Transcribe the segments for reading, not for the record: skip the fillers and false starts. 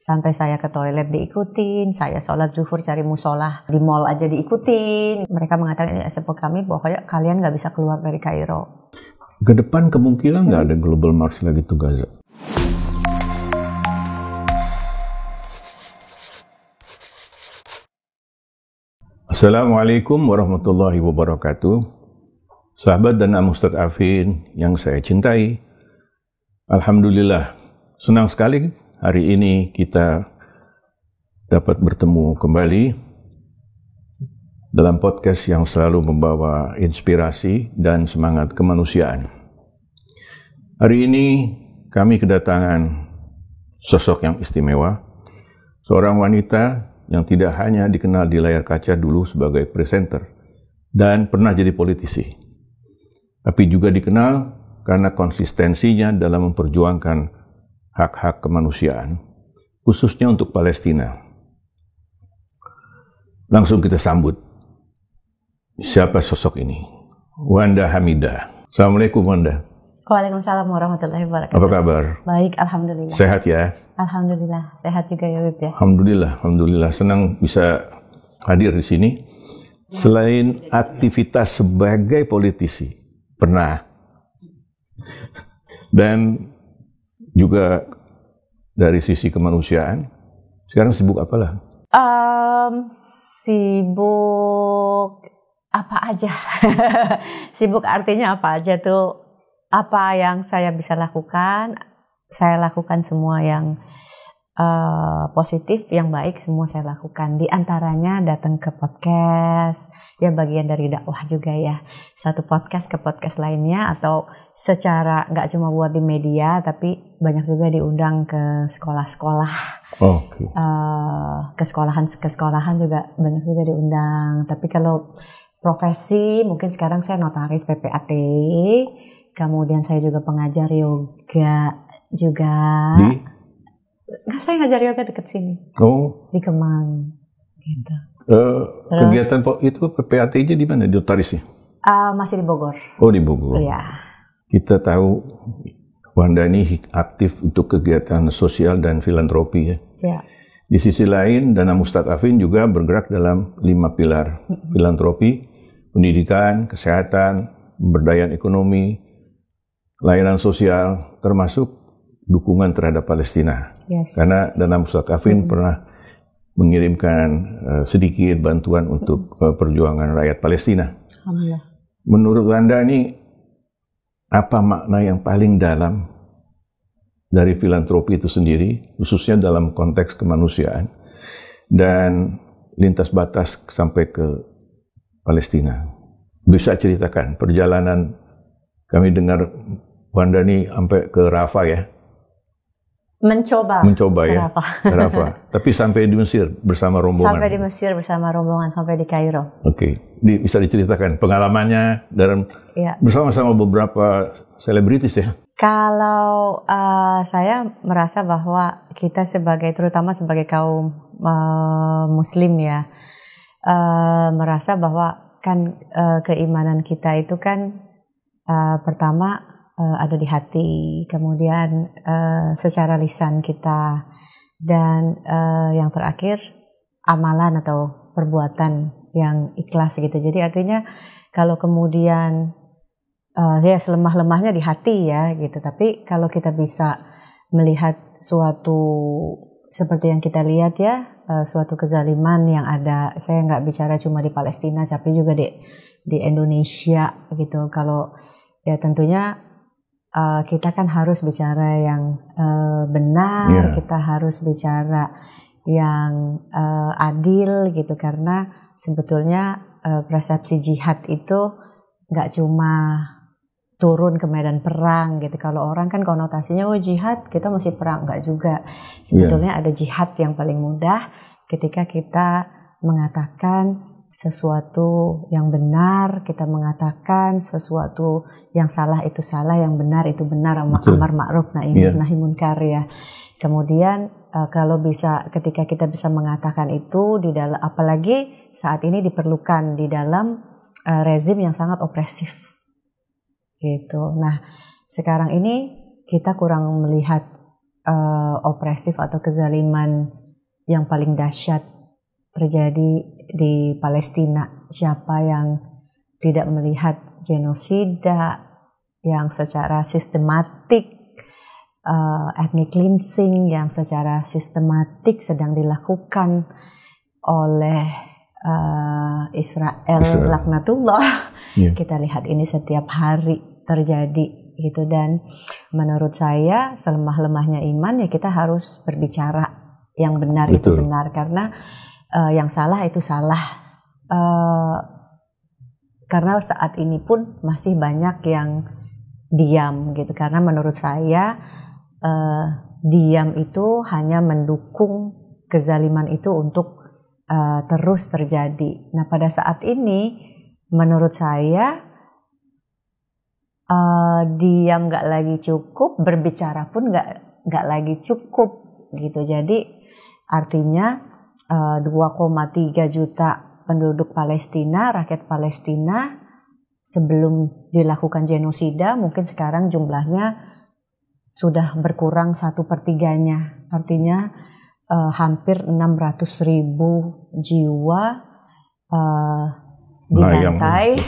Sampai saya ke toilet diikutin, saya sholat zuhur cari musola di mall aja diikutin. Mereka mengatakan ini sepuh kami bahwa kalian nggak bisa keluar dari Kairo. Ke depan kemungkinan nggak ada global march lagi tuh Gaza. Assalamualaikum warahmatullahi wabarakatuh. Sahabat dan mustadafin yang saya cintai, alhamdulillah senang sekali hari ini kita dapat bertemu kembali dalam podcast yang selalu membawa inspirasi dan semangat kemanusiaan. Hari ini kami kedatangan sosok yang istimewa, seorang wanita yang tidak hanya dikenal di layar kaca dulu sebagai presenter dan pernah jadi politisi, tapi juga dikenal karena konsistensinya dalam memperjuangkan hak-hak kemanusiaan, khususnya untuk Palestina. Langsung kita sambut. Siapa sosok ini? Wanda Hamidah. Assalamualaikum Wanda. Waalaikumsalam warahmatullahi wabarakatuh. Apa kabar? Baik, alhamdulillah. Sehat ya? Alhamdulillah, sehat juga ya Wib ya. Alhamdulillah, senang bisa hadir di sini. Selain aktivitas sebagai politisi, pernah, dan juga dari sisi kemanusiaan, sekarang sibuk apalah? Sibuk apa aja? Sibuk artinya apa aja tuh? Apa yang saya bisa lakukan? Saya lakukan semua yang positif, yang baik, semua saya lakukan. Di antaranya datang ke podcast, ya bagian dari dakwah juga ya. Satu podcast ke podcast lainnya, atau secara nggak cuma buat di media, tapi banyak juga diundang ke sekolah-sekolah. Okay. Ke sekolahan juga banyak juga diundang. Tapi kalau profesi, mungkin sekarang saya notaris PPAT, kemudian saya juga pengajar yoga juga. Saya ngajar yoga deket sini. Oh. Di Kemang. Gitu. Kegiatan itu PPAT-nya di mana? Di notarisnya? Masih di Bogor. Oh, di Bogor. Iya. Kita tahu Wanda ini aktif untuk kegiatan sosial dan filantropi ya. Iya. Di sisi lain, Dana Mustadafin juga bergerak dalam 5 pilar. Filantropi, pendidikan, kesehatan, pemberdayaan ekonomi, layanan sosial, termasuk dukungan terhadap Palestina. Yes. Karena Dana Mustadafin pernah mengirimkan sedikit bantuan untuk perjuangan rakyat Palestina. Alhamdulillah. Menurut Anda ini, apa makna yang paling dalam dari filantropi itu sendiri, khususnya dalam konteks kemanusiaan, dan lintas batas sampai ke Palestina? Bisa ceritakan perjalanan, kami dengar Wanda ini sampai ke Rafah ya? Mencoba ya, ke Rafah. Tapi sampai di Mesir bersama rombongan. Sampai di Mesir bersama rombongan, sampai di Kairo. Oke. Bisa diceritakan pengalamannya dalam bersama-sama beberapa selebritis ya? Kalau saya merasa bahwa kita terutama sebagai kaum Muslim ya, merasa bahwa kan keimanan kita itu kan pertama ada di hati, kemudian secara lisan kita, dan yang terakhir amalan atau perbuatan yang ikhlas gitu. Jadi artinya kalau kemudian ya selemah-lemahnya di hati ya gitu, tapi kalau kita bisa melihat suatu seperti yang kita lihat ya, suatu kezaliman yang ada, saya nggak bicara cuma di Palestina tapi juga di Indonesia gitu. Kalau ya tentunya kita kan harus bicara yang benar, kita harus bicara yang adil gitu, karena sebetulnya persepsi jihad itu nggak cuma turun ke medan perang gitu. Kalau orang kan konotasinya jihad kita mesti perang, nggak juga. Sebetulnya ada jihad yang paling mudah ketika kita mengatakan sesuatu yang benar, kita mengatakan sesuatu yang salah itu salah, yang benar itu benar, amar ma'ruf nahi munkar ya. Kemudian kalau bisa, ketika kita bisa mengatakan itu di dalam, apalagi saat ini diperlukan di dalam rezim yang sangat opresif gitu. Nah, sekarang ini kita kurang melihat opresif atau kezaliman yang paling dahsyat terjadi di Palestina. Siapa yang tidak melihat genosida yang secara sistematik, ethnic cleansing yang secara sistematik sedang dilakukan oleh Israel laknatullah. Kita lihat ini setiap hari terjadi gitu, dan menurut saya selemah-lemahnya iman ya kita harus berbicara yang benar. Betul. Itu benar, karena yang salah itu salah. Karena saat ini pun masih banyak yang diam gitu, karena menurut saya diam itu hanya mendukung kezaliman itu untuk terus terjadi. Nah, pada saat ini menurut saya diam nggak lagi cukup, berbicara pun nggak lagi cukup gitu. Jadi artinya 2,3 juta penduduk Palestina, rakyat Palestina, sebelum dilakukan genosida mungkin sekarang jumlahnya sudah berkurang 1/3-nya. Artinya hampir 600.000 jiwa dibantai,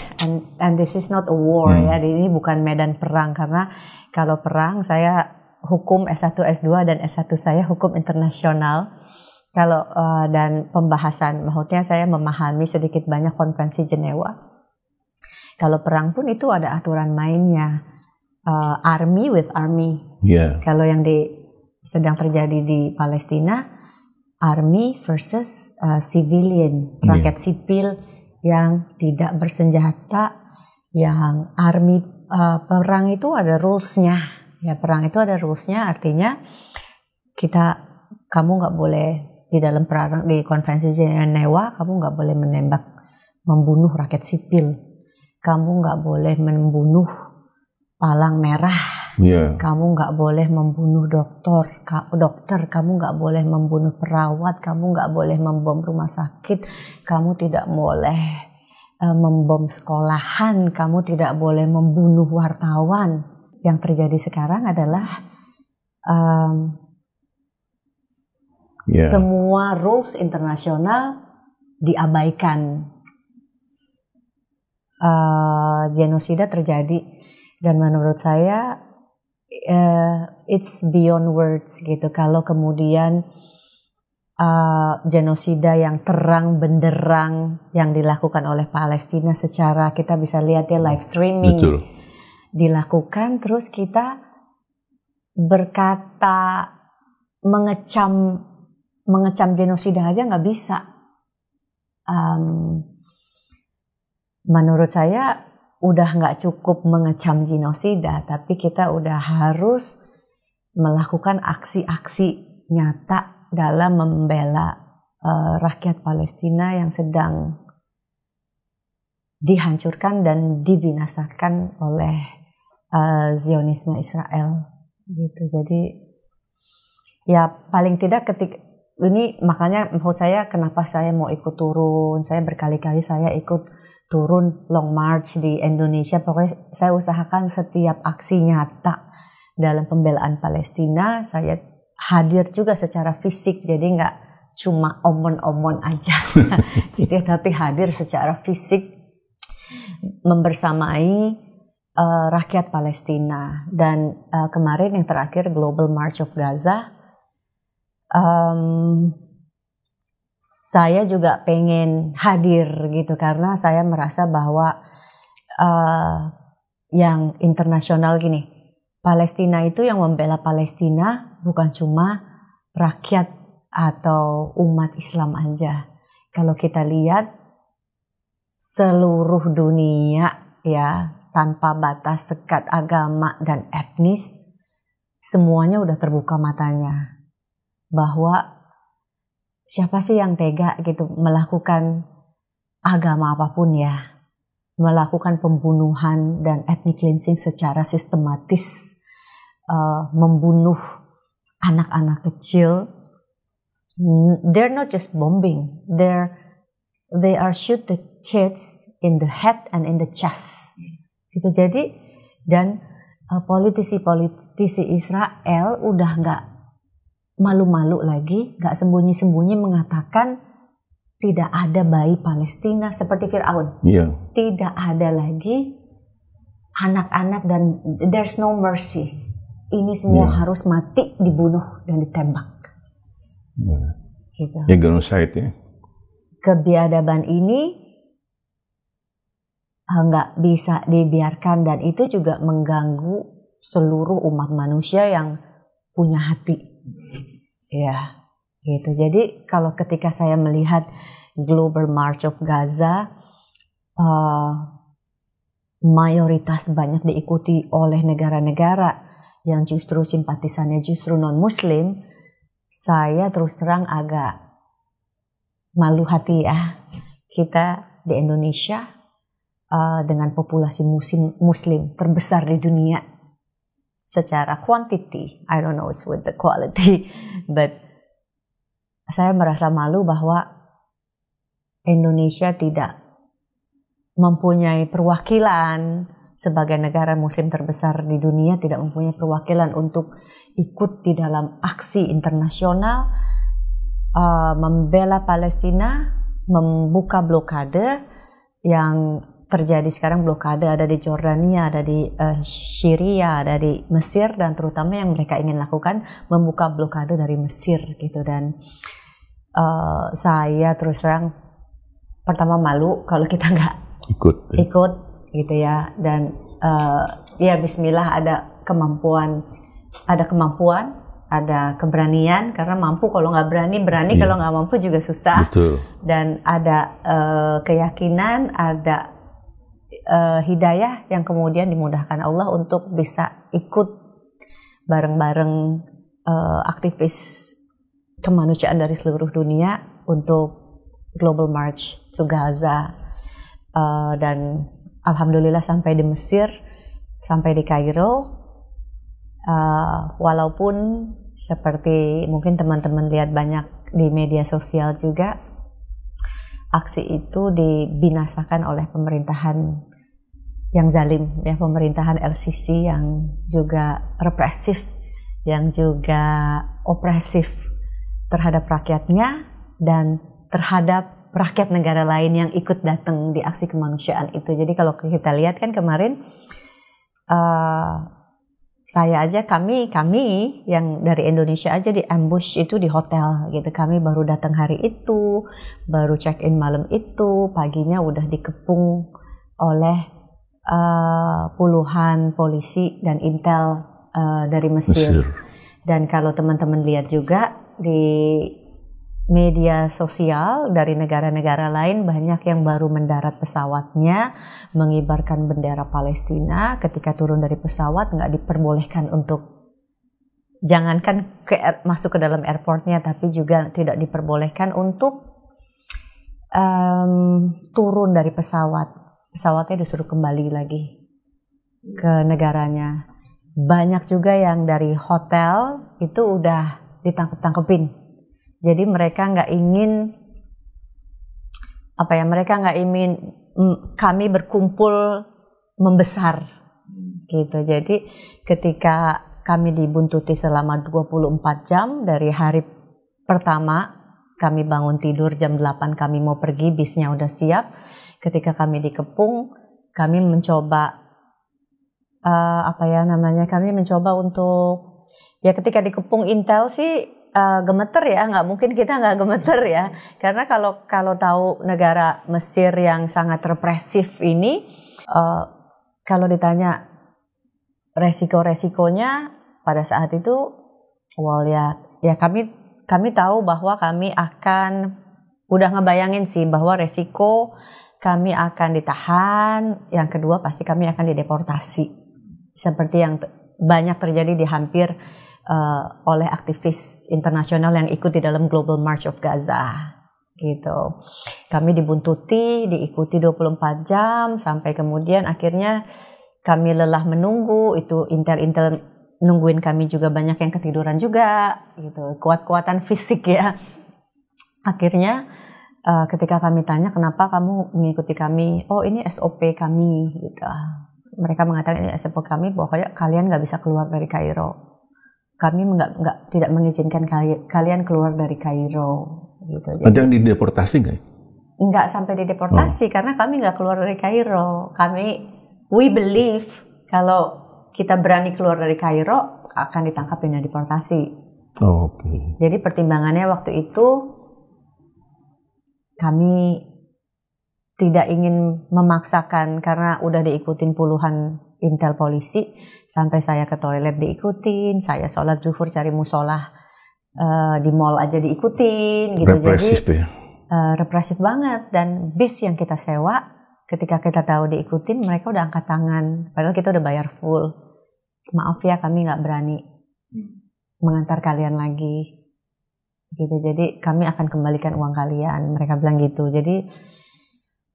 and this is not a war ya, ini bukan medan perang, karena kalau perang saya hukum S1, S2 dan S1 saya hukum internasional. Kalau dan pembahasan, maksudnya saya memahami sedikit banyak konvensi Jenewa. Kalau perang pun itu ada aturan mainnya. Army with army. Kalau yang sedang terjadi di Palestina, army versus civilian, rakyat sipil yang tidak bersenjata, yang army. Perang itu ada rules-nya. Ya, perang itu ada rules-nya, artinya kamu nggak boleh di dalam perang, di konvensi Jenewa kamu nggak boleh membunuh rakyat sipil, kamu nggak boleh membunuh palang merah, kamu nggak boleh membunuh dokter, kamu nggak boleh membunuh perawat, kamu nggak boleh membom rumah sakit, kamu tidak boleh membom sekolahan, kamu tidak boleh membunuh wartawan. Yang terjadi sekarang adalah semua rules internasional diabaikan. Genosida terjadi. Dan menurut saya it's beyond words gitu. Kalau kemudian genosida yang terang benderang yang dilakukan oleh Palestina, secara kita bisa lihat ya live streaming. Betul. Dilakukan, terus kita berkata mengecam genosida aja nggak bisa. Menurut saya udah nggak cukup mengecam genosida, tapi kita udah harus melakukan aksi-aksi nyata dalam membela rakyat Palestina yang sedang dihancurkan dan dibinasakan oleh Zionisme Israel gitu. Jadi ya paling tidak ketika ini, makanya menurut saya kenapa saya mau ikut turun, saya berkali-kali saya ikut turun long march di Indonesia. Pokoknya saya usahakan setiap aksi nyata dalam pembelaan Palestina saya hadir juga secara fisik, jadi nggak cuma omon-omon aja gitu, tapi hadir secara fisik membersamai rakyat Palestina. Dan kemarin yang terakhir Global March of Gaza, saya juga pengen hadir gitu, karena saya merasa bahwa yang internasional gini, Palestina itu yang membela Palestina bukan cuma rakyat atau umat Islam aja. Kalau kita lihat seluruh dunia ya, tanpa batas sekat agama dan etnis, semuanya udah terbuka matanya bahwa siapa sih yang tega gitu melakukan agama apapun ya, melakukan pembunuhan dan ethnic cleansing secara sistematis, membunuh anak-anak kecil. They're not just bombing, they are shoot the kids in the head and in the chest gitu. Jadi dan politisi-politisi Israel udah nggak malu-malu lagi, nggak sembunyi-sembunyi mengatakan tidak ada bayi Palestina seperti Fir'aun. Tidak ada lagi anak-anak dan there's no mercy. Ini semua harus mati, dibunuh dan ditembak. Gitu. Genocide ya. Kebiadaban ini nggak bisa dibiarkan, dan itu juga mengganggu seluruh umat manusia yang punya hati. Ya, gitu. Jadi kalau ketika saya melihat Global March of Gaza, mayoritas banyak diikuti oleh negara-negara yang justru simpatisannya justru non-Muslim, saya terus terang agak malu hati ya. Kita di Indonesia dengan populasi Muslim terbesar di dunia secara quantity, I don't know with the quality, but saya merasa malu bahwa Indonesia tidak mempunyai perwakilan sebagai negara Muslim terbesar di dunia, tidak mempunyai perwakilan untuk ikut di dalam aksi internasional membela Palestina, membuka blokade yang terjadi sekarang. Blokade ada di Jordania, ada di Syria, ada di Mesir, dan terutama yang mereka ingin lakukan membuka blokade dari Mesir gitu. Dan saya terus terang pertama malu kalau kita nggak ikut gitu ya. Dan ya Bismillah, ada kemampuan, ada keberanian, karena mampu kalau nggak berani kalau nggak mampu juga susah. Betul. Dan ada keyakinan, ada hidayah yang kemudian dimudahkan Allah untuk bisa ikut bareng-bareng aktivis kemanusiaan dari seluruh dunia untuk Global March to Gaza. Dan alhamdulillah sampai di Mesir, sampai di Kairo. Walaupun seperti mungkin teman-teman lihat banyak di media sosial juga, aksi itu dibinasakan oleh pemerintahan yang zalim, ya, pemerintahan LCC yang juga represif, yang juga opresif terhadap rakyatnya dan terhadap rakyat negara lain yang ikut datang di aksi kemanusiaan itu. Jadi kalau kita lihat kan kemarin saya aja, kami yang dari Indonesia aja di ambush itu di hotel gitu. Kami baru datang hari itu, baru check in malam itu, paginya udah dikepung oleh puluhan polisi dan intel dari Mesir. Dan kalau teman-teman lihat juga di media sosial dari negara-negara lain, banyak yang baru mendarat pesawatnya mengibarkan bendera Palestina. Ketika turun dari pesawat nggak diperbolehkan untuk, jangankan masuk ke dalam airportnya, tapi juga tidak diperbolehkan untuk turun dari pesawat. Pesawatnya disuruh kembali lagi ke negaranya. Banyak juga yang dari hotel itu udah ditangkep-tangkepin. Jadi mereka nggak ingin kami berkumpul membesar gitu. Jadi ketika kami dibuntuti selama 24 jam dari hari pertama, kami bangun tidur jam 8, kami mau pergi, bisnya udah siap. Ketika kami dikepung, kami mencoba kami mencoba untuk, ya ketika dikepung intel sih gemeter ya, nggak mungkin kita nggak gemeter ya, karena kalau tahu negara Mesir yang sangat represif ini, kalau ditanya resiko-resikonya pada saat itu, ya kami tahu bahwa kami akan, udah ngebayangin sih bahwa resiko kami akan ditahan, yang kedua pasti kami akan dideportasi, seperti yang banyak terjadi di hampir oleh aktivis internasional yang ikut di dalam Global March of Gaza gitu. Kami dibuntuti, diikuti 24 jam sampai kemudian akhirnya kami lelah menunggu, itu intel nungguin kami juga, banyak yang ketiduran juga gitu, kuat-kuatan fisik ya. Akhirnya ketika kami tanya kenapa kamu mengikuti kami, oh ini SOP kami gitu. Mereka mengatakan ini SOP kami, pokoknya kalian nggak bisa keluar dari Kairo. kami tidak mengizinkan kalian keluar dari Kairo. Gitu. Ada yang dideportasi nggak? Nggak sampai dideportasi karena kami nggak keluar dari Kairo. We believe kalau kita berani keluar dari Kairo akan ditangkap dan deportasi. Oke. Jadi pertimbangannya waktu itu kami tidak ingin memaksakan karena udah diikutin puluhan intel polisi, sampai saya ke toilet diikutin, saya sholat zuhur cari musolah di mall aja diikutin gitu. Represif. Jadi represif banget. Dan bis yang kita sewa ketika kita tahu diikutin, mereka udah angkat tangan padahal kita udah bayar full. Maaf ya, kami nggak berani mengantar kalian lagi gitu, jadi kami akan kembalikan uang kalian, mereka bilang gitu. Jadi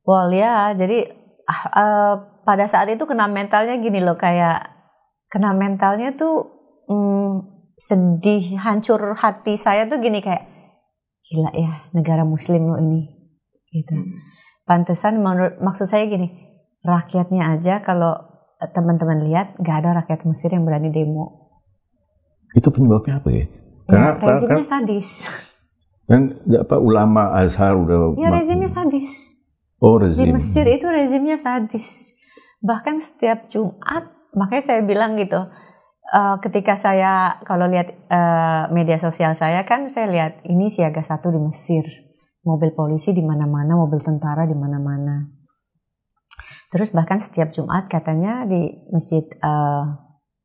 jadi pada saat itu kena mentalnya gini loh, kayak kena mentalnya tuh sedih, hancur hati saya tuh gini, kayak gila ya negara muslim lo ini gitu. Pantesan maksud saya gini, rakyatnya aja kalau teman-teman lihat nggak ada rakyat Mesir yang berani demo. Itu penyebabnya apa ya? Karena rezimnya sadis. Kan ulama Azhar udah. Ya rezimnya sadis. Rezim. Di Mesir itu rezimnya sadis. Bahkan setiap Jumat, makanya saya bilang gitu. Ketika saya kalau lihat media sosial saya kan, saya lihat ini siaga 1 di Mesir, mobil polisi di mana-mana, mobil tentara di mana-mana. Terus bahkan setiap Jumat katanya di Masjid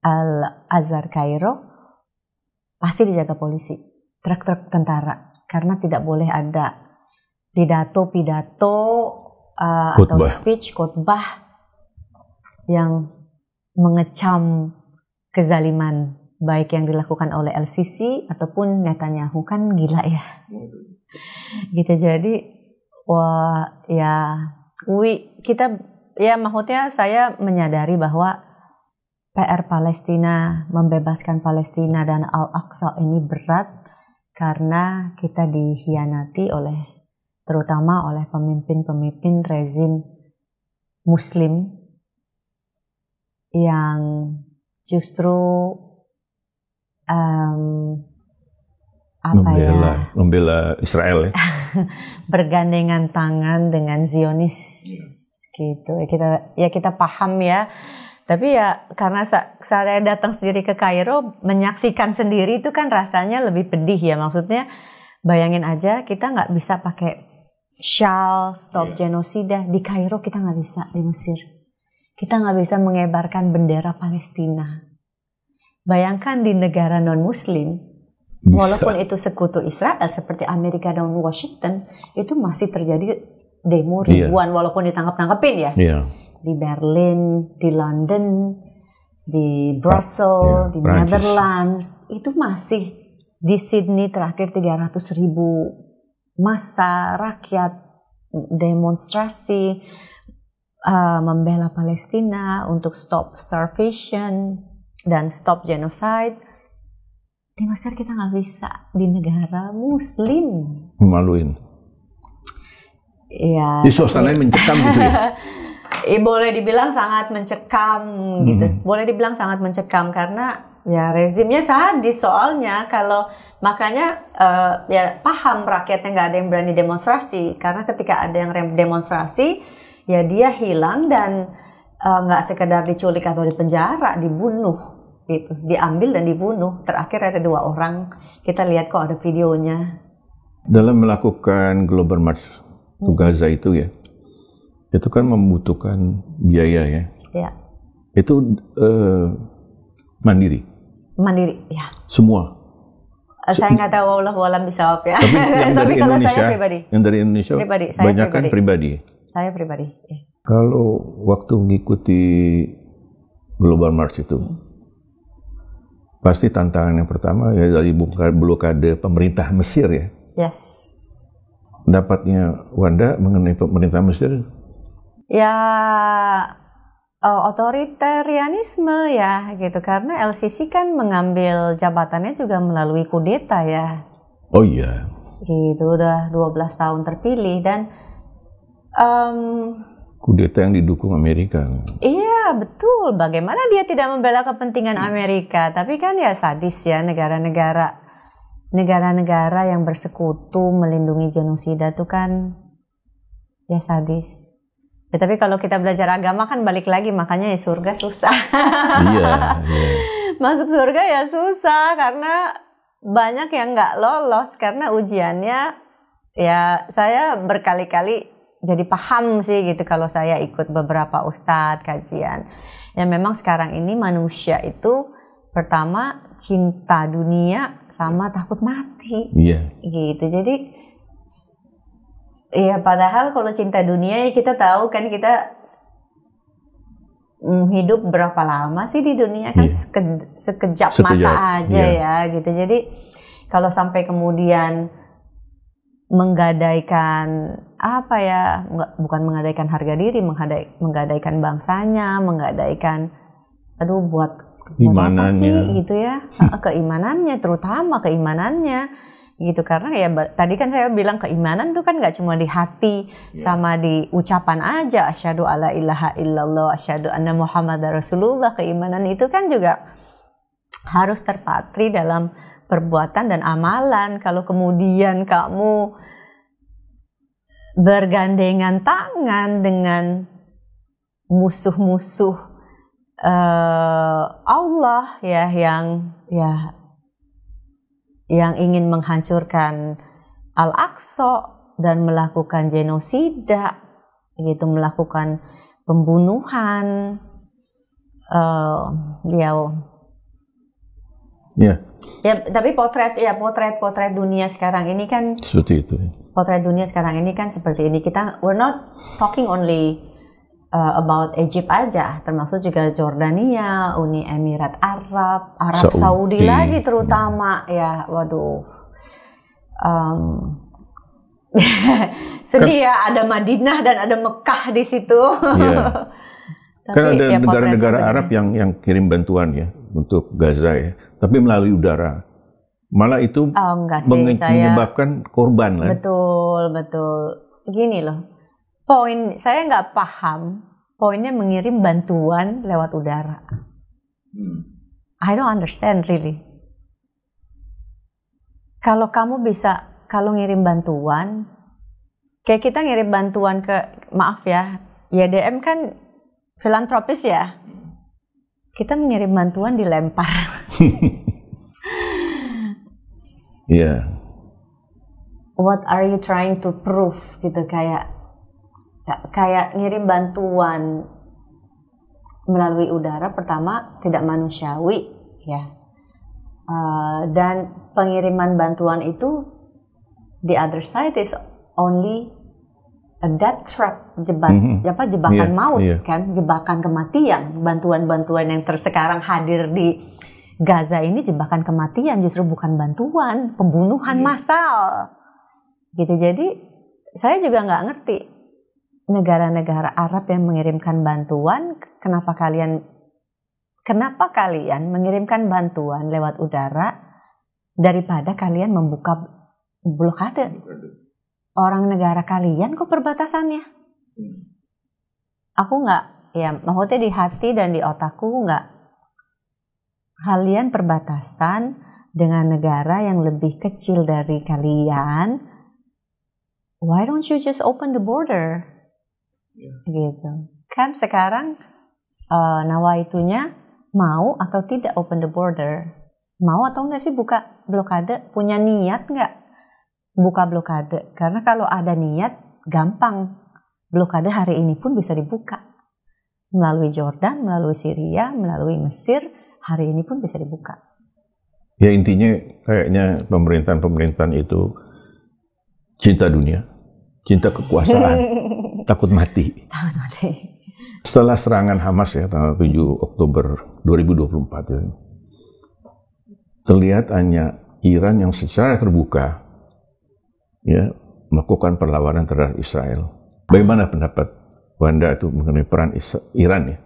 Al-Azhar Kairo pasti dijaga polisi, truk-truk tentara, karena tidak boleh ada pidato atau speech khotbah yang mengecam kezaliman baik yang dilakukan oleh LCC ataupun Netanyahu. Kan gila ya gitu. Jadi maksudnya saya menyadari bahwa PR Palestina, membebaskan Palestina dan Al-Aqsa ini berat karena kita dikhianati terutama oleh pemimpin-pemimpin rezim Muslim yang justru membela Israel ya. Bergandengan tangan dengan Zionis gitu. Kita paham ya. Tapi ya karena saya datang sendiri ke Kairo, menyaksikan sendiri itu kan rasanya lebih pedih ya. Maksudnya bayangin aja, kita nggak bisa pakai shawl stop genosida di Kairo, kita nggak bisa. Di Mesir kita nggak bisa mengibarkan bendera Palestina. Bayangkan di negara non Muslim, walaupun itu sekutu Israel seperti Amerika dan Washington, itu masih terjadi demo ribuan walaupun ditangkap-tangkepin ya. Di Berlin, di London, di Brussels, di Prancis. Netherlands, itu masih. Di Sydney terakhir 300.000 massa rakyat demonstrasi membela Palestina untuk stop starvation dan stop genocide. Di Mesir kita nggak bisa, di negara Muslim. Memaluin. Ya. Di suasananya mencekam gitu ya. Boleh dibilang sangat mencekam gitu. Boleh dibilang sangat mencekam karena ya rezimnya sadis soalnya. Makanya paham rakyatnya nggak ada yang berani demonstrasi, karena ketika ada yang demonstrasi ya dia hilang dan nggak sekedar diculik atau dipenjara, dibunuh gitu, diambil dan dibunuh. Terakhir ada 2 orang, kita lihat kok ada videonya. Dalam melakukan Global March to Gaza itu ya, itu kan membutuhkan biaya ya. Ya. Itu mandiri. Mandiri, ya. Semua. Saya nggak tahu, wallahualam bisawab ya. Tapi yang dari kalau Indonesia, saya pribadi. Yang dari Indonesia, banyak kan pribadi. Saya pribadi. Ya. Kalau waktu mengikuti Global March itu, pasti tantangan yang pertama ya dari blokade pemerintah Mesir ya. Yes. Dapatnya Wanda mengenai pemerintah Mesir? Ya otoritarianisme ya gitu, karena LCC kan mengambil jabatannya juga melalui kudeta ya. Oh iya. Gitu, udah 12 tahun terpilih dan kudeta yang didukung Amerika. Iya, betul. Bagaimana dia tidak membela kepentingan Amerika? Tapi kan ya sadis ya negara-negara yang bersekutu melindungi genosida itu kan ya sadis. Ya, tapi kalau kita belajar agama kan balik lagi, makanya ya surga susah. Iya. Masuk surga ya susah karena banyak yang nggak lolos karena ujiannya. Ya saya berkali-kali jadi paham sih gitu kalau saya ikut beberapa ustadz kajian. Ya memang sekarang ini manusia itu pertama cinta dunia sama takut mati. Iya. Gitu. Jadi ya padahal kalau cinta dunia ya kita tahu kan kita hidup berapa lama sih di dunia kan sekejap mata aja ya gitu. Jadi kalau sampai kemudian menggadaikan apa ya, bukan menggadaikan harga diri, menggadaikan bangsanya, menggadaikan buat apa sih gitu ya, keimanannya, terutama keimanannya gitu. Karena ya tadi kan saya bilang keimanan itu kan nggak cuma di hati sama di ucapan aja, asyhadu alla ilaha illallah, asyhadu anna muhammadar rasulullah. Keimanan itu kan juga harus terpatri dalam perbuatan dan amalan. Kalau kemudian kamu bergandengan tangan dengan musuh-musuh Allah ya yang ingin menghancurkan Al-Aqsa dan melakukan genosida gitu, melakukan pembunuhan Ya, tapi potret dunia sekarang ini kan seperti itu. Potret dunia sekarang ini kan seperti ini. We're not talking only about Egypt aja, termasuk juga Jordania, Uni Emirat Arab Saudi lagi terutama ya. Waduh. Sedih ya, ada Madinah dan ada Mekah di situ. Yeah. Kan ada negara-negara Arab yang kirim bantuan ya untuk Gaza ya, tapi melalui udara. Malah itu menyebabkan korban lah. Betul. Gini loh, poin saya nggak paham, poinnya mengirim bantuan lewat udara. I don't understand really. Kalau kamu bisa, kalau ngirim bantuan, kayak kita ngirim bantuan ke, maaf ya, YDM kan filantropis ya, kita mengirim bantuan dilempar. Yeah. What are you trying to prove gitu, kayak ngirim bantuan melalui udara, pertama tidak manusiawi ya, dan pengiriman bantuan itu the other side is only a death trap, jebakan maut kan, jebakan kematian. Bantuan-bantuan yang sekarang hadir di Gaza ini jebakan kematian, justru bukan bantuan, pembunuhan massal gitu. Jadi saya juga nggak ngerti negara-negara Arab yang mengirimkan bantuan, kenapa kalian mengirimkan bantuan lewat udara daripada kalian membuka blokade. Orang negara kalian kok perbatasannya? Aku nggak, ya maksudnya di hati dan di otakku nggak. Kalian perbatasan dengan negara yang lebih kecil dari kalian, why don't you just open the border? Gitu. Kan sekarang Nawaitunya mau atau tidak open the border? Mau atau enggak sih buka blokade? Punya niat nggak buka blokade? Karena kalau ada niat, gampang. Blokade hari ini pun bisa dibuka. Melalui Jordan, melalui Syria, melalui Mesir, hari ini pun bisa dibuka. Ya intinya kayaknya pemerintahan itu cinta dunia, cinta kekuasaan, takut mati. Takut mati. Setelah serangan Hamas ya tanggal 7 Oktober 2024 ya, terlihat hanya Iran yang secara terbuka ya melakukan perlawanan terhadap Israel. Bagaimana pendapat Wanda itu mengenai peran Iran ya?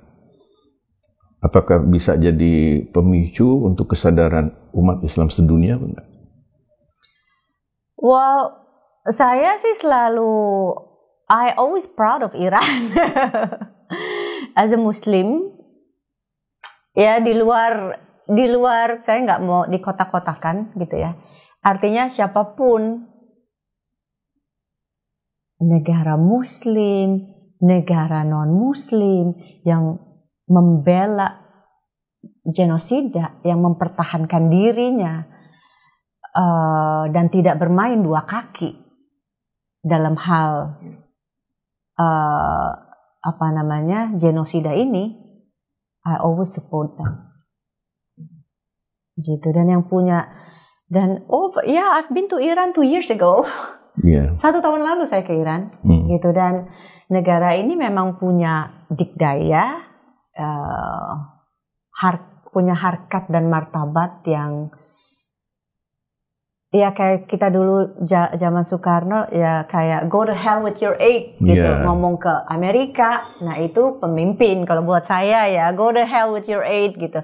Apakah bisa jadi pemicu untuk kesadaran umat Islam sedunia? Well, saya sih selalu I always proud of Iran. As a Muslim, ya di luar saya nggak mau dikotak-kotakan gitu ya. Artinya siapapun negara Muslim, negara non-Muslim yang membela genosida, yang mempertahankan dirinya dan tidak bermain dua kaki dalam hal genosida ini, I always support them. Gitu. Dan yang punya I've been to Iran 2 years ago. Yeah. 1 tahun lalu saya ke Iran, gitu. Dan negara ini memang punya dikdaya, punya harkat dan martabat yang ya kayak kita dulu zaman Soekarno ya kayak go to hell with your aid gitu, ngomong ke Amerika. Nah itu pemimpin kalau buat saya ya, go to hell with your aid gitu.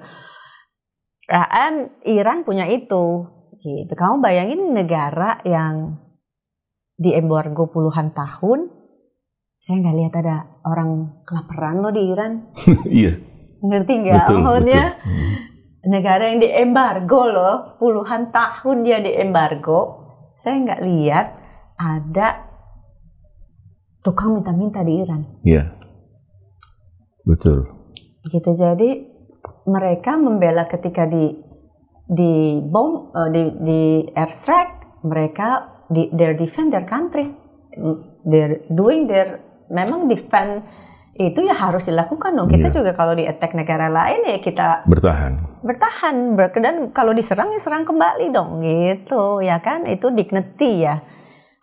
Iran punya itu gitu. Kamu bayangin negara yang diembargo puluhan tahun, saya nggak lihat ada orang kelaparan loh di Iran. Iya. Ngerti nggak maksudnya? Negara yang diembargo loh, puluhan tahun dia diembargo. Saya nggak lihat ada tukang minta-minta di Iran. Iya, betul. Gitu, jadi mereka membela ketika di bom, di airstrike, mereka they defend their country, they're doing their, memang defend itu ya harus dilakukan dong. Kita juga kalau di attack negara lain ya kita bertahan, dan kalau diserang ya serang kembali dong gitu ya kan. Itu dignity ya,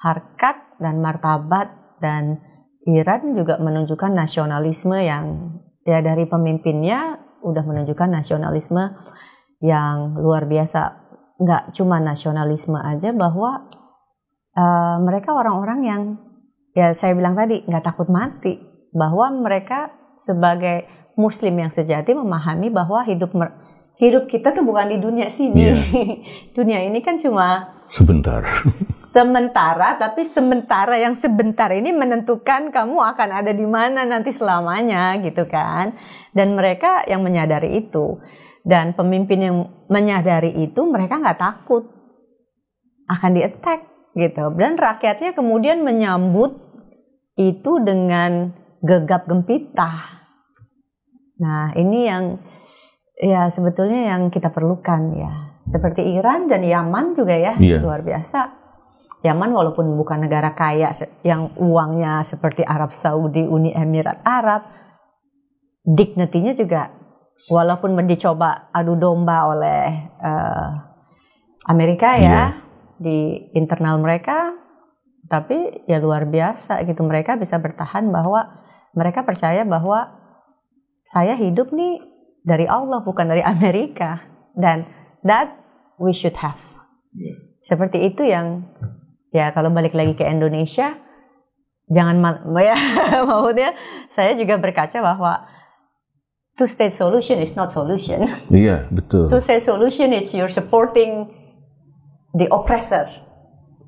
harkat dan martabat. Dan Iran juga menunjukkan nasionalisme yang ya dari pemimpinnya udah menunjukkan nasionalisme yang luar biasa. Nggak cuma nasionalisme aja, bahwa mereka orang-orang yang ya saya bilang tadi nggak takut mati. Bahwa mereka sebagai Muslim yang sejati memahami bahwa hidup kita tuh bukan di dunia sini. Dunia ini kan cuma sementara, tapi sementara yang sebentar ini menentukan kamu akan ada di mana nanti selamanya gitu kan. Dan mereka yang menyadari itu, dan pemimpin yang menyadari itu, mereka nggak takut akan di-attack gitu. Dan rakyatnya kemudian menyambut itu dengan gegap gempita. Nah, ini yang ya sebetulnya yang kita perlukan ya. Seperti Iran dan Yaman juga ya, luar biasa. Yaman walaupun bukan negara kaya yang uangnya seperti Arab Saudi, Uni Emirat Arab, dignity-nya juga walaupun dicoba adu domba oleh Amerika ya di internal mereka, tapi ya luar biasa gitu. Mereka bisa bertahan bahwa mereka percaya bahwa saya hidup nih dari Allah, bukan dari Amerika. Dan that we should have. Seperti itu yang, ya kalau balik lagi ke Indonesia, jangan, ya maksudnya saya juga berkaca bahwa two-state solution is not solution. Iya, betul. Two-state solution is you're supporting the oppressor.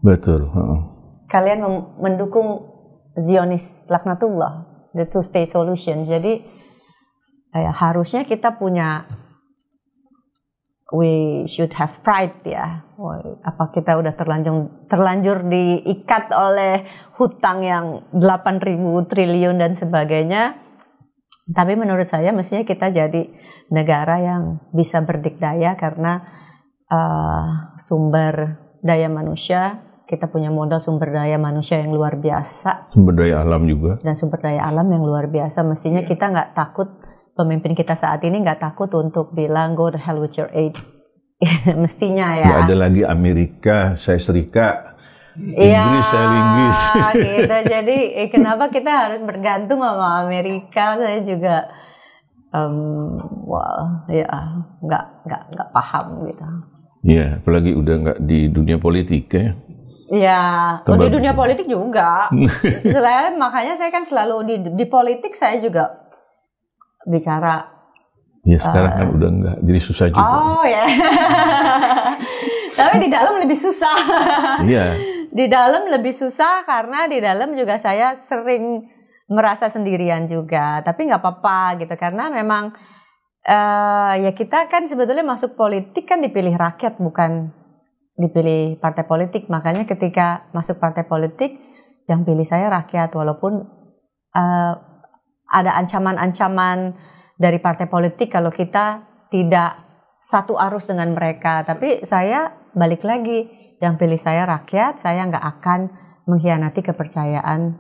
Betul. Kalian mendukung Zionis laknatullah. The two-state solution. Jadi harusnya kita punya, we should have pride ya. Apa kita udah terlanjur diikat oleh hutang yang 8.000 triliun dan sebagainya. Tapi menurut saya mestinya kita jadi negara yang bisa berdikdaya karena sumber daya manusia. Kita punya modal sumber daya manusia yang luar biasa. Sumber daya alam juga. Dan sumber daya alam yang luar biasa. Mestinya kita nggak takut, pemimpin kita saat ini nggak takut untuk bilang go to hell with your aid. Mestinya ya. Nggak ada lagi Amerika, saya Serikat. Inggris, saya Inggris. Gitu. Jadi kenapa kita harus bergantung sama Amerika? Saya juga nggak paham gitu. Iya, apalagi udah nggak di dunia politik ya. Ya, di dunia politik juga. Makanya saya kan selalu di politik saya juga bicara. Ya sekarang kan udah enggak, jadi susah juga. Oh ya. Tapi di dalam lebih susah. Iya. Di dalam lebih susah karena di dalam juga saya sering merasa sendirian juga. Tapi nggak apa-apa gitu karena memang ya kita kan sebetulnya masuk politik kan dipilih rakyat bukan dipilih partai politik. Makanya ketika masuk partai politik yang pilih saya rakyat walaupun ada ancaman-ancaman dari partai politik kalau kita tidak satu arus dengan mereka. Tapi saya balik lagi, yang pilih saya rakyat, saya nggak akan mengkhianati kepercayaan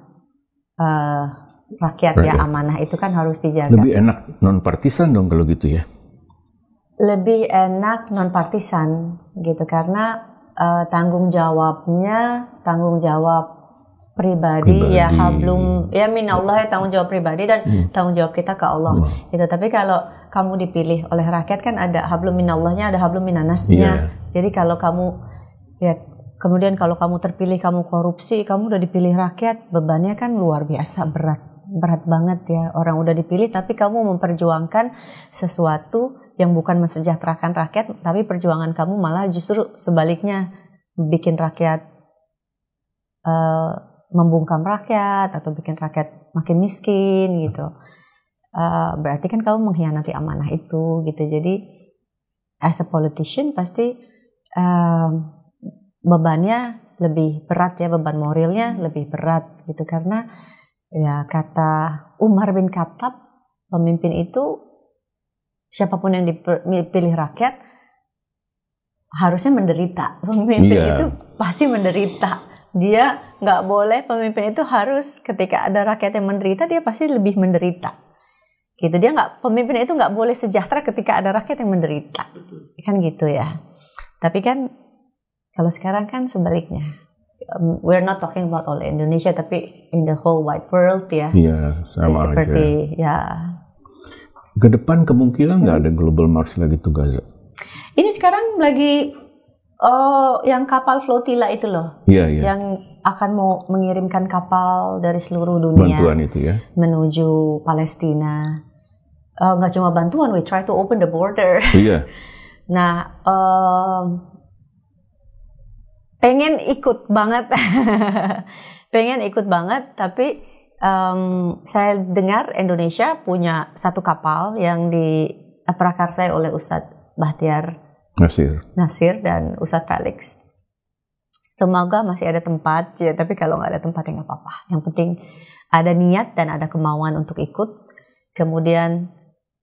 rakyat ya, amanah itu kan harus dijaga. Lebih enak non partisan dong kalau gitu ya? Lebih enak non partisan gitu karena tanggung jawabnya tanggung jawab pribadi. Ya hablum ya minallah ya, tanggung jawab pribadi dan tanggung jawab kita ke Allah gitu. Tapi kalau kamu dipilih oleh rakyat kan ada hablum minallahnya, ada hablum minannasnya. Jadi kalau kamu ya kemudian kalau kamu terpilih kamu korupsi, kamu udah dipilih rakyat, bebannya kan luar biasa berat banget ya. Orang udah dipilih tapi kamu memperjuangkan sesuatu yang bukan mensejahterakan rakyat, tapi perjuangan kamu malah justru sebaliknya bikin rakyat membungkam rakyat atau bikin rakyat makin miskin gitu. Berarti kan kamu mengkhianati amanah itu gitu. Jadi as a politician pasti bebannya lebih berat ya, beban moralnya lebih berat gitu karena ya kata Umar bin Khattab, pemimpin itu siapapun yang dipilih rakyat harusnya menderita. Pemimpin itu pasti menderita. Dia nggak boleh, pemimpin itu harus ketika ada rakyat yang menderita dia pasti lebih menderita. Gitu dia nggak, pemimpin itu nggak boleh sejahtera ketika ada rakyat yang menderita. Kan gitu ya. Tapi kan kalau sekarang kan sebaliknya. We're not talking about all Indonesia tapi in the whole wide world ya. Iya, sama seperti aja. Ya. Ke depan kemungkinan nggak ada global march lagi tuh Gaza. Ini sekarang lagi yang kapal flotilla itu loh, yang akan mau mengirimkan kapal dari seluruh dunia bantuan itu ya menuju Palestina. Nggak cuma bantuan, we try to open the border. Iya. Nah, pengen ikut banget, tapi saya dengar Indonesia punya satu kapal yang diprakarsai oleh Ustadz Bahtiar Nasir dan Ustadz Felix. Semoga masih ada tempat ya, tapi kalau nggak ada tempat ya nggak apa-apa. Yang penting ada niat dan ada kemauan untuk ikut. Kemudian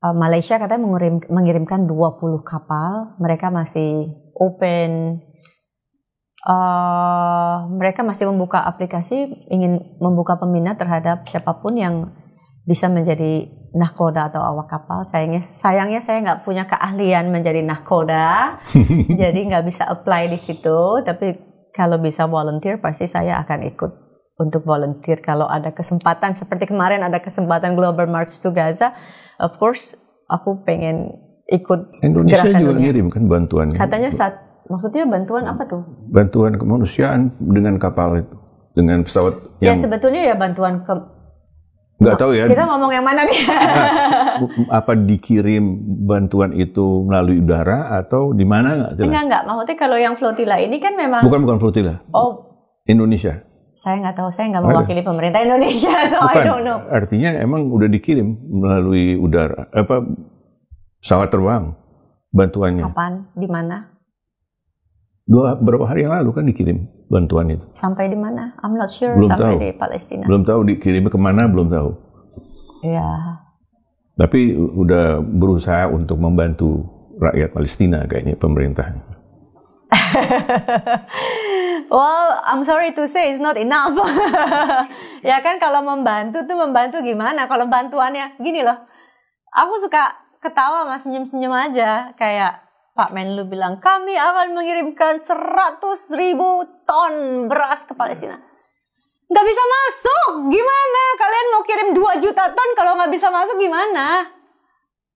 Malaysia katanya mengirimkan 20 kapal. Mereka masih open. Mereka masih membuka aplikasi, ingin membuka peminat terhadap siapapun yang bisa menjadi nahkoda atau awak kapal. Sayangnya saya nggak punya keahlian menjadi nahkoda, jadi nggak bisa apply di situ. Tapi kalau bisa volunteer, pasti saya akan ikut untuk volunteer. Kalau ada kesempatan, seperti kemarin ada kesempatan Global March to Gaza, of course aku pengen ikut. Indonesia juga ngirim kan bantuannya. Katanya maksudnya bantuan apa tuh? Bantuan kemanusiaan dengan kapal itu, dengan pesawat. Ya sebetulnya ya bantuan nggak tahu ya. Kita ngomong yang mana nih? Apa dikirim bantuan itu melalui udara atau di mana nggak jelas? Enggak. Maksudnya kalau yang flotilla ini kan memang. Bukan flotilla. Oh. Indonesia. Saya nggak tahu, saya nggak mewakili pemerintah Indonesia, so bukan. I don't know. Artinya emang udah dikirim melalui udara, pesawat terbang bantuannya. Kapan? Di mana? Berapa hari yang lalu kan dikirim bantuan itu. Sampai di mana? I'm not sure. Belum sampai tahu. Di Palestina. Belum tahu dikirimnya kemana, belum tahu. Ya. Tapi udah berusaha untuk membantu rakyat Palestina kayaknya pemerintah. Well, I'm sorry to say it's not enough. Ya kan kalau membantu gimana? Kalau bantuannya gini loh. Aku suka ketawa sama senyum-senyum aja kayak Pak Menlu bilang, kami akan mengirimkan 100.000 ton beras ke Palestina. Nggak bisa masuk, gimana? Kalian mau kirim 2 juta ton, kalau nggak bisa masuk gimana?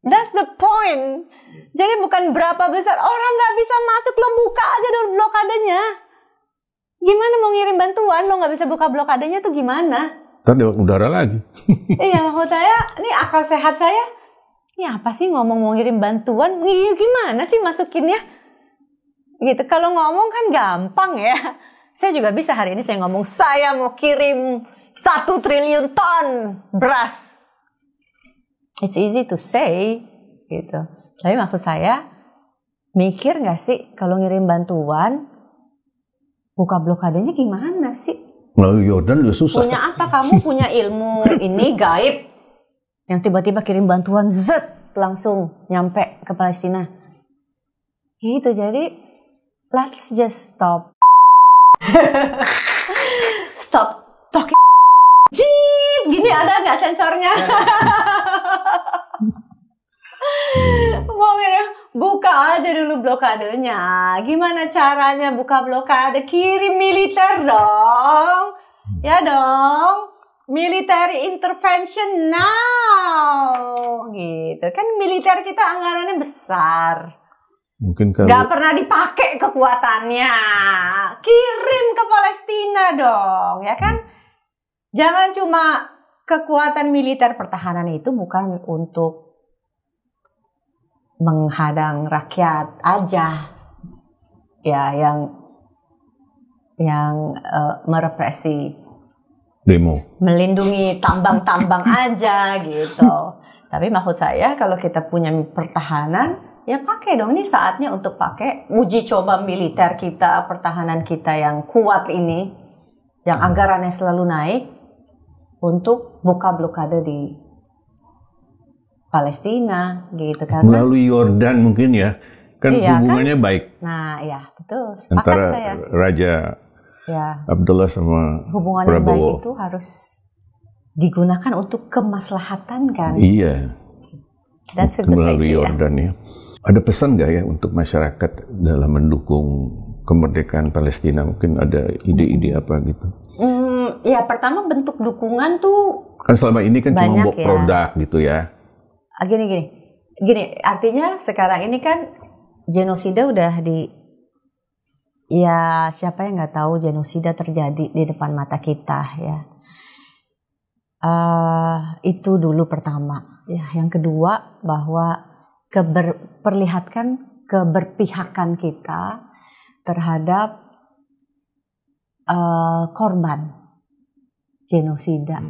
That's the point. Jadi bukan berapa besar, orang nggak bisa masuk, lo buka aja dulu blokadenya. Gimana mau ngirim bantuan, lo nggak bisa buka blokadenya tuh gimana? Ntar lewat udara lagi. Iya, maksud saya, ini akal sehat saya. Ini apa sih ngomong mau ngirim bantuan? Gimana sih masukinnya? Gitu. Kalau ngomong kan gampang ya. Saya juga bisa hari ini saya ngomong, saya mau kirim 1 triliun ton beras. It's easy to say, gitu. Tapi maksud saya, mikir nggak sih kalau ngirim bantuan, buka blokadenya gimana sih? Melalui Yordan udah susah. Punya apa kamu? Punya ilmu ini gaib yang tiba-tiba kirim bantuan langsung nyampe ke Palestina. Gitu, jadi let's just stop. Stop talking. Jeep, gini ada nggak sensornya? Mau buka aja dulu blokadenya. Gimana caranya buka blokade? Kirim militer dong. Ya dong. Military intervention now. Gitu. Kan militer kita anggarannya besar. Mungkin kalau gak pernah dipakai kekuatannya. Kirim ke Palestina dong. Ya kan? Jangan cuma kekuatan militer pertahanan itu bukan untuk menghadang rakyat aja, ya yang merepresi, demo, melindungi tambang-tambang aja gitu. Tapi maksud saya kalau kita punya pertahanan, ya pakai dong, ini saatnya untuk pakai uji coba militer kita, pertahanan kita yang kuat ini, yang anggarannya selalu naik, untuk buka blokade di Palestina gitu kan. Melalui Yordan mungkin ya. Kan iya, hubungannya kan? baik. Nah, ya, betul. Sepakat Antara saya. Raja Abdullah sama hubungan Prabowo. yang baik itu harus digunakan untuk kemaslahatan kan. Iya. That's a good melalui idea. Yordan ya. Ada pesan nggak ya untuk masyarakat dalam mendukung kemerdekaan Palestina? Mungkin ada ide-ide apa gitu? Ya, pertama bentuk dukungan tuh kan selama ini kan cuma bawa ya. Produk gitu ya. Gini, artinya sekarang ini kan genosida udah ya siapa yang nggak tahu genosida terjadi di depan mata kita ya. Itu dulu pertama. Ya, yang kedua bahwa perlihatkan keberpihakan kita terhadap korban genosida.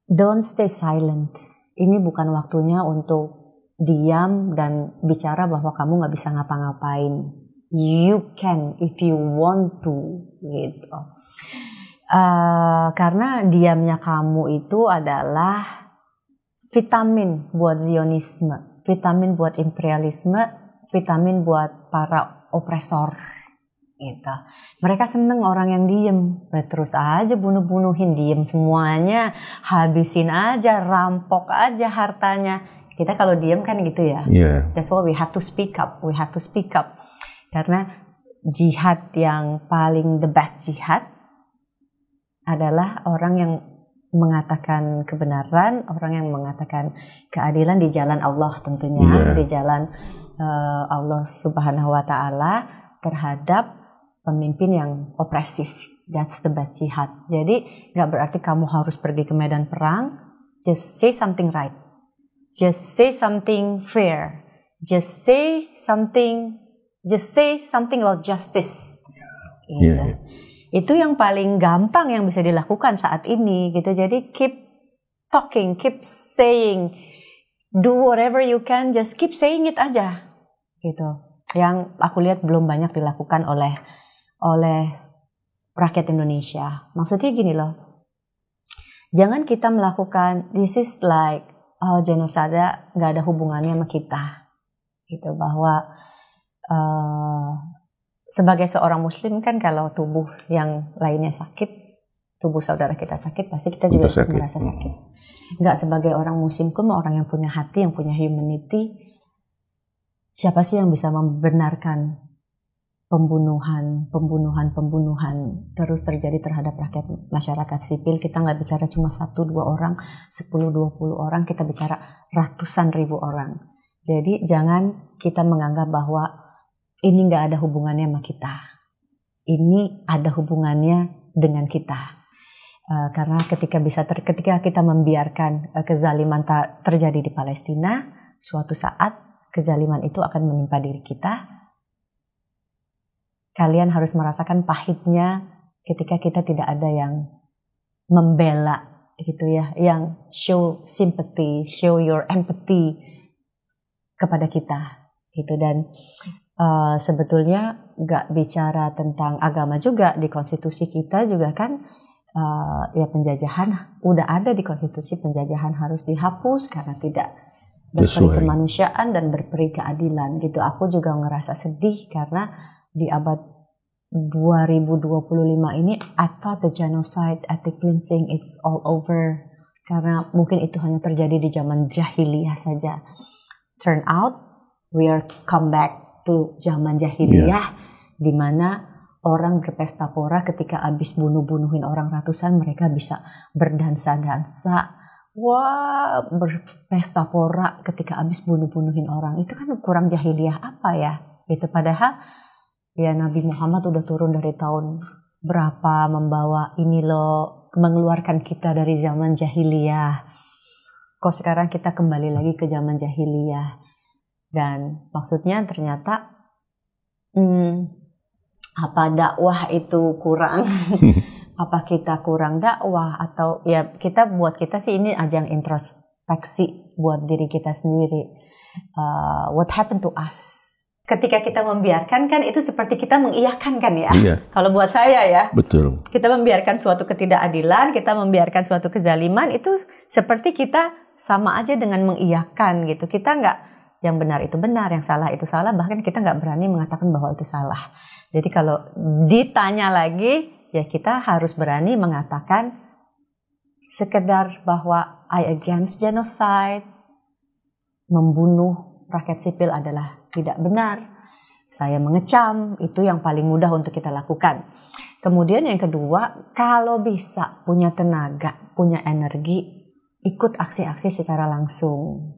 Don't stay silent. Ini bukan waktunya untuk diam dan bicara bahwa kamu nggak bisa ngapa-ngapain. You can if you want to, gitu. Karena diamnya kamu itu adalah vitamin buat Zionisme, vitamin buat imperialisme, vitamin buat para opresor. Gitu. Mereka seneng orang yang diem, terus aja bunuh-bunuhin, diem semuanya, habisin aja, rampok aja hartanya. Kita kalau diem kan gitu ya. Yeah. That's why we have to speak up. We have to speak up. Karena jihad yang paling the best jihad adalah orang yang mengatakan kebenaran, orang yang mengatakan keadilan di jalan Allah tentunya, di jalan Allah Subhanahu wa Ta'ala terhadap pemimpin yang opresif. That's the best jihad. Jadi gak berarti kamu harus pergi ke medan perang. Just say something right. Just say something fair. Just say something about justice. Gitu. Yeah. Itu yang paling gampang yang bisa dilakukan saat ini gitu. Jadi keep talking, keep saying, do whatever you can, just keep saying it aja. Gitu. Yang aku lihat belum banyak dilakukan oleh rakyat Indonesia. Maksudnya gini loh, jangan kita melakukan this is like genosida nggak ada hubungannya sama kita, gitu. Bahwa sebagai seorang Muslim kan kalau tubuh yang lainnya sakit, tubuh saudara kita sakit, pasti kita juga merasa sakit. Nggak sebagai orang Muslim pun, orang yang punya hati, yang punya humanity, siapa sih yang bisa membenarkan pembunuhan terus terjadi terhadap rakyat masyarakat sipil? Kita nggak bicara cuma 1-2 orang, 10-20 orang, kita bicara ratusan ribu orang. Jadi jangan kita menganggap bahwa ini nggak ada hubungannya sama kita. Ini ada hubungannya dengan kita. Karena ketika kita membiarkan kezaliman terjadi di Palestina, suatu saat kezaliman itu akan menimpa diri kita. kalian harus merasakan pahitnya ketika kita tidak ada yang membela gitu ya, yang show sympathy, show your empathy kepada kita gitu. Dan sebetulnya nggak bicara tentang agama juga, di konstitusi kita juga kan ya penjajahan udah ada di konstitusi, penjajahan harus dihapus karena tidak berperi kemanusiaan dan berperi keadilan gitu. Aku juga ngerasa sedih karena di abad 2025 ini I thought the genocide, ethnic cleansing is all over, karena mungkin itu hanya terjadi di zaman jahiliyah saja. Turn out we are come back to zaman jahiliyah, di mana orang berpesta pora ketika habis bunuh-bunuhin orang ratusan, mereka bisa berdansa-dansa. Wah, berpesta pora ketika habis bunuh-bunuhin orang. Itu kan kurang jahiliyah apa ya? Itu padahal ya Nabi Muhammad udah turun dari tahun berapa membawa ini loh, mengeluarkan kita dari zaman jahiliyah. Kok sekarang kita kembali lagi ke zaman jahiliyah? Dan maksudnya ternyata apa dakwah itu kurang? Apa kita kurang dakwah, atau ya kita buat kita sih ini ajang introspeksi buat diri kita sendiri. What happened to us? Ketika kita membiarkan, kan itu seperti kita mengiyakan kan ya. Iya. Kalau buat saya ya. Betul. Kita membiarkan suatu ketidakadilan, kita membiarkan suatu kezaliman, itu seperti kita sama aja dengan mengiyakan gitu. Kita nggak, yang benar itu benar, yang salah itu salah, bahkan kita nggak berani mengatakan bahwa itu salah. Jadi kalau ditanya lagi, ya kita harus berani mengatakan sekedar bahwa I against genocide, membunuh rakyat sipil adalah tidak benar. Saya mengecam, itu yang paling mudah untuk kita lakukan. Kemudian yang kedua, kalau bisa punya tenaga, punya energi, ikut aksi-aksi secara langsung.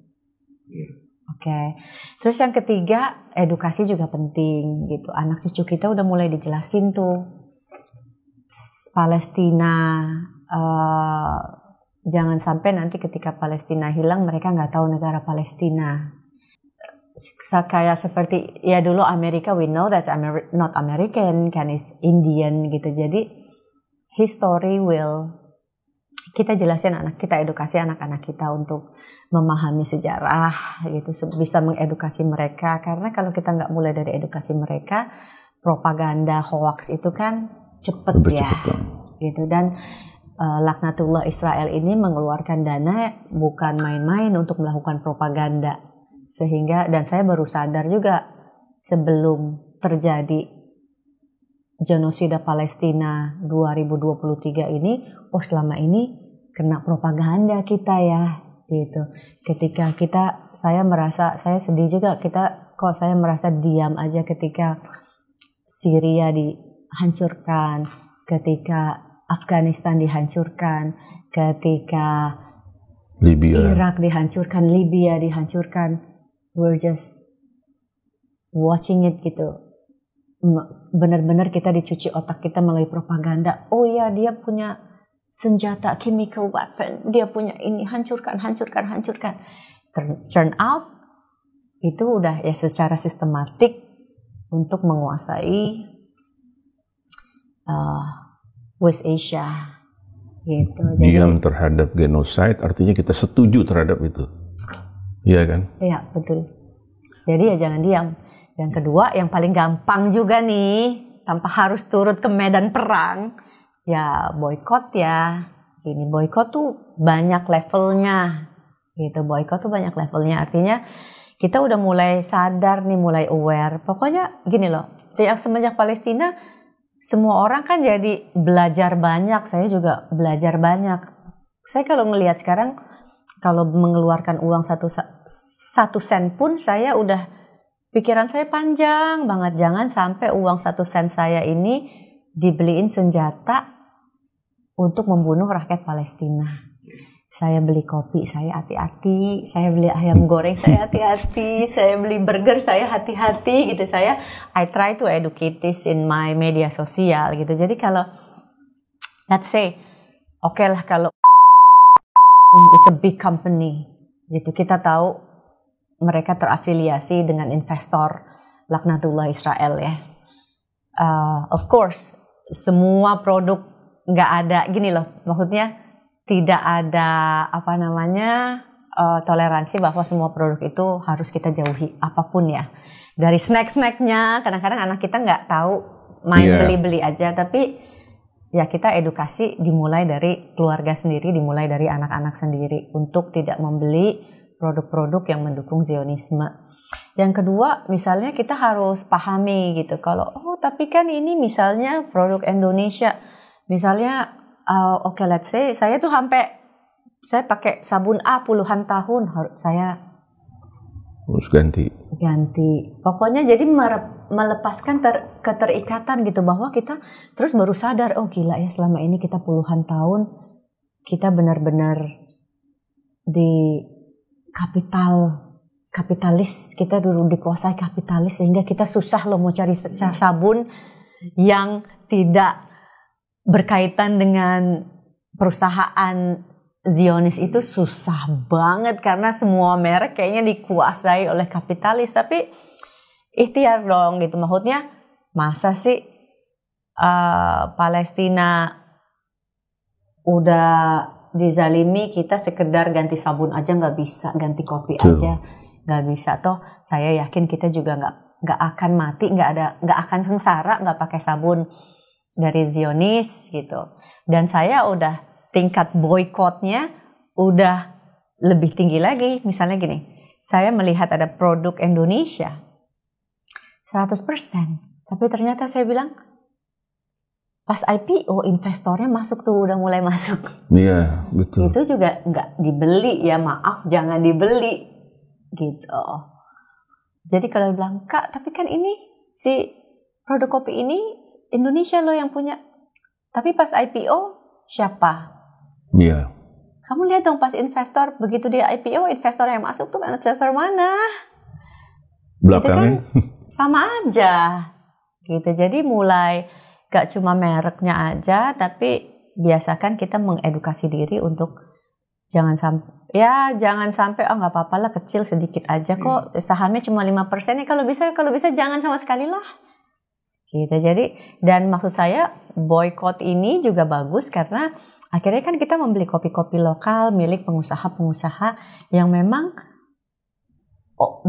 Oke. Terus yang ketiga, edukasi juga penting gitu. Anak cucu kita udah mulai dijelasin tuh. Palestina, jangan sampai nanti ketika Palestina hilang mereka nggak tahu negara Palestina. Kayak seperti ya dulu Amerika, we know that's not American, kan is Indian gitu. Jadi history will, kita jelasin anak kita, edukasi anak-anak kita untuk memahami sejarah gitu, bisa mengedukasi mereka. Karena kalau kita nggak mulai dari edukasi mereka, propaganda hoax itu kan cepet ya gitu. Dan laknatullah Israel ini mengeluarkan dana bukan main-main untuk melakukan propaganda, sehingga, dan saya baru sadar juga sebelum terjadi genosida Palestina 2023 ini, oh selama ini kena propaganda kita ya gitu. Ketika kita, saya sedih juga, saya merasa diam aja ketika Syria dihancurkan, ketika Afghanistan dihancurkan, ketika Irak dihancurkan, Libya dihancurkan. We're just watching it gitu. Benar-benar kita dicuci otak kita melalui propaganda. Oh ya, dia punya senjata chemical weapon, dia punya ini, hancurkan. Turn out itu udah ya secara sistematik untuk menguasai West Asia gitu. Jadi, diam terhadap genocide artinya kita setuju terhadap itu, iya kan? Iya betul. Jadi ya jangan diam. Yang kedua, yang paling gampang juga nih, tanpa harus turut ke medan perang, ya boykot ya. Ini boykot tuh banyak levelnya gitu. Boykot tuh banyak levelnya, artinya kita udah mulai sadar nih, mulai aware. Pokoknya gini loh, yang semenjak Palestina semua orang kan jadi belajar banyak. Saya juga belajar banyak. Saya kalau ngelihat sekarang, kalau mengeluarkan uang satu sen pun, saya udah, pikiran saya panjang banget. Jangan sampai uang 1 sen saya ini dibeliin senjata untuk membunuh rakyat Palestina. Saya beli kopi, saya hati-hati. Saya beli ayam goreng, saya hati-hati. Saya beli burger, saya hati-hati gitu. I try to educate this in my media sosial gitu. Jadi kalau, let's say, oke lah kalau it's a big company gitu, kita tahu mereka terafiliasi dengan investor laknatullah Israel ya. of course semua produk nggak ada gini loh, maksudnya tidak ada toleransi bahwa semua produk itu harus kita jauhi apapun ya. Dari snack-snacknya, kadang-kadang anak kita nggak tahu, main beli-beli aja, tapi ya kita edukasi dimulai dari keluarga sendiri, dimulai dari anak-anak sendiri untuk tidak membeli produk-produk yang mendukung Zionisme. Yang kedua, misalnya kita harus pahami gitu, kalau tapi kan ini misalnya produk Indonesia, misalnya oke, let's say saya tuh saya pakai sabun A puluhan tahun, saya harus ganti. Pokoknya jadi melepaskan keterikatan gitu, bahwa kita terus baru sadar, oh gila ya, selama ini kita puluhan tahun kita benar-benar di kapitalis, kita dulu dikuasai kapitalis, sehingga kita susah loh mau cari sabun yang tidak berkaitan dengan perusahaan Zionis, itu susah banget karena semua merek kayaknya dikuasai oleh kapitalis. Tapi ikhtiar dong gitu, maksudnya masa sih Palestina udah dizalimi, kita sekedar ganti sabun aja nggak bisa, ganti kopi aja nggak bisa. Toh saya yakin kita juga nggak akan mati, nggak akan sengsara nggak pakai sabun dari Zionis gitu. Dan saya udah tingkat boykotnya udah lebih tinggi lagi. Misalnya gini, saya melihat ada produk Indonesia 100%, tapi ternyata saya bilang pas IPO investornya masuk tuh, udah mulai masuk. Iya, betul. Itu juga nggak dibeli ya, maaf, jangan dibeli gitu. Jadi kalau bilang, Kak, tapi kan ini si produk kopi ini Indonesia loh yang punya. Tapi pas IPO siapa? Iya. Kamu lihat dong pas investor, begitu dia IPO, investor yang masuk tuh investor mana? Belakangnya? Gitu kan, sama aja. Gitu. Jadi mulai gak cuma mereknya aja, tapi biasakan kita mengedukasi diri untuk jangan sampai nggak apa-apa lah, kecil sedikit aja kok, sahamnya cuma 5% ya, kalau bisa jangan sama sekali lah. Gitu. Jadi, dan maksud saya boykot ini juga bagus karena akhirnya kan kita membeli kopi-kopi lokal milik pengusaha-pengusaha yang memang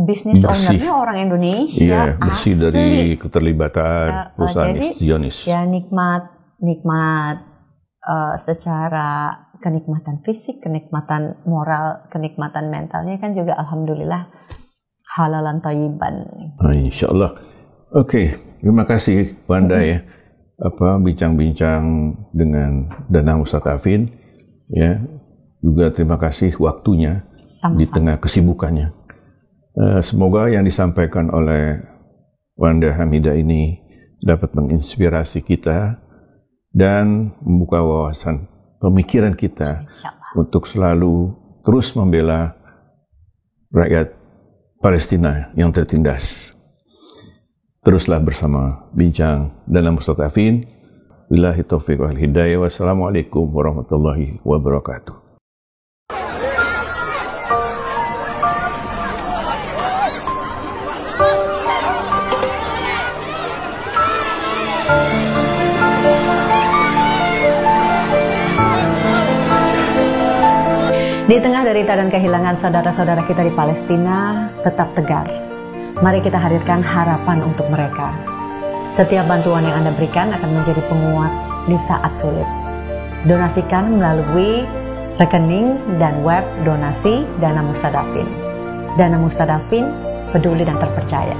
bisnis ownernya orang Indonesia. Iya, bersih asli dari keterlibatan perusahaan Zionis. Ya nikmat secara kenikmatan fisik, kenikmatan moral, kenikmatan mentalnya kan juga alhamdulillah halalan thayyiban. Insyaallah. Oke, terima kasih Wanda ya. Bincang-bincang dengan Danang Ustadz Afin ya. Juga terima kasih waktunya di tengah kesibukannya. Semoga yang disampaikan oleh Wanda Hamidah ini dapat menginspirasi kita dan membuka wawasan pemikiran kita untuk selalu terus membela rakyat Palestina yang tertindas. Teruslah bersama Bincang Danang Ustadz Afin. Billahi taufiq wal hidayah. Wassalamualaikum warahmatullahi wabarakatuh. Di tengah derita dan kehilangan saudara-saudara kita di Palestina, tetap tegar. Mari kita hadirkan harapan untuk mereka. Setiap bantuan yang Anda berikan akan menjadi penguat di saat sulit. Donasikan melalui rekening dan web donasi Dana Mustadafin. Dana Mustadafin, peduli dan terpercaya.